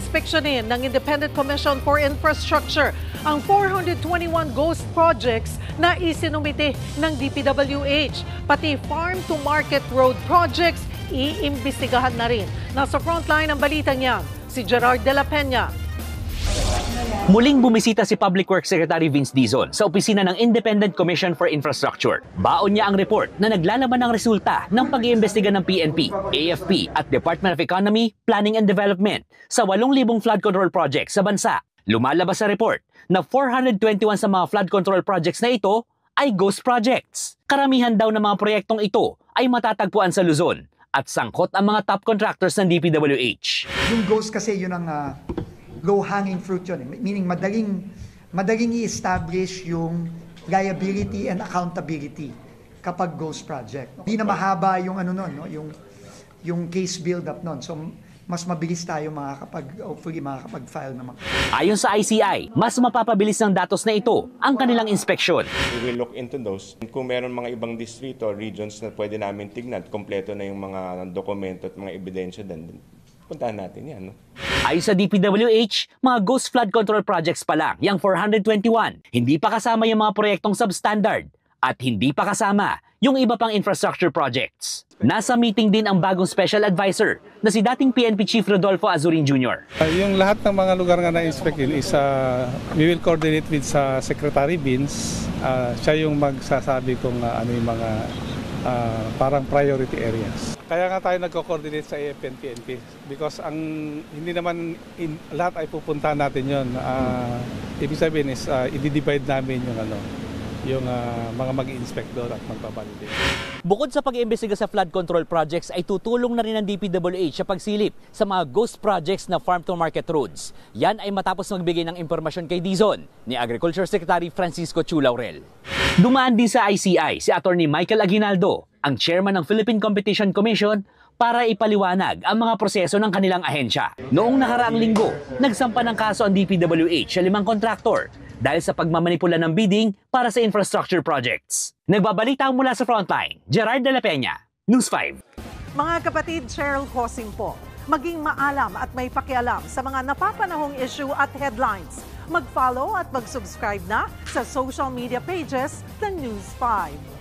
inspeksyonin ng Independent Commission for Infrastructure ang 421 ghost projects na isinumite ng DPWH. Pati farm-to-market road projects iimbestigahan na rin. Nasa frontline ang balita niya, si Gerard de la Peña. Muling bumisita si Public Works Secretary Vince Dizon sa opisina ng Independent Commission for Infrastructure. Baon niya ang report na naglalaman ng resulta ng pag-iimbestiga ng PNP, AFP at Department of Economy, Planning and Development sa 8,000 flood control projects sa bansa. Lumalabas sa report na 421 sa mga flood control projects na ito ay ghost projects. Karamihan daw ng mga proyektong ito ay matatagpuan sa Luzon at sangkot ang mga top contractors ng DPWH. Yung ghost kasi yun ang low-hanging fruit yun. Meaning madaling i-establish yung liability and accountability kapag ghost project. Hindi na mahaba yung yung case build-up nun. So mas mabilis tayo hopefully makakapag-file naman. Ayon sa ICI, mas mapapabilis ng datos na ito ang kanilang inspeksyon. We will look into those. Kung meron mga ibang distrito or regions na pwede namin tignan, kompleto na yung mga dokumento at mga ebidensya din, puntahan natin yan. No? Ayon sa DPWH, mga ghost flood control projects pa lang, yung 421, hindi pa kasama yung mga proyektong substandard at hindi pa kasama yung iba pang infrastructure projects. Nasa meeting din ang bagong special advisor na si dating PNP Chief Rodolfo Azurin Jr. Yung lahat ng mga lugar nga na-inspect yun is we will coordinate with Secretary Vince. Siya yung magsasabi kung ano yung mga parang priority areas. Kaya nga tayo nagko-coordinate sa AFP and PNP because hindi naman lahat ay pupuntahan natin yon. Ibig sabihin is i-divide namin yung mga mag-i-inspect doon at magpabalidate. Bukod sa pag-iimbestiga sa flood control projects ay tutulong na rin ng DPWH sa pagsilip sa mga ghost projects na farm-to-market roads. Yan ay matapos magbigay ng impormasyon kay Dizon ni Agriculture Secretary Francisco Chu Laurel. Dumaan din sa ICI si Attorney Michael Aguinaldo, ang chairman ng Philippine Competition Commission, para ipaliwanag ang mga proseso ng kanilang ahensya. Noong nakaraang linggo, nagsampa ng kaso ang DPWH sa 5 kontraktor dahil sa pagmamanipula ng bidding para sa infrastructure projects. Nagbabalita mula sa Frontline, Gerard de la Peña, News 5. Mga kapatid, Cheryl Hosing po. Maging maalam at may pakialam sa mga napapanahong issue at headlines. Mag-follow at mag-subscribe na sa social media pages ng News 5.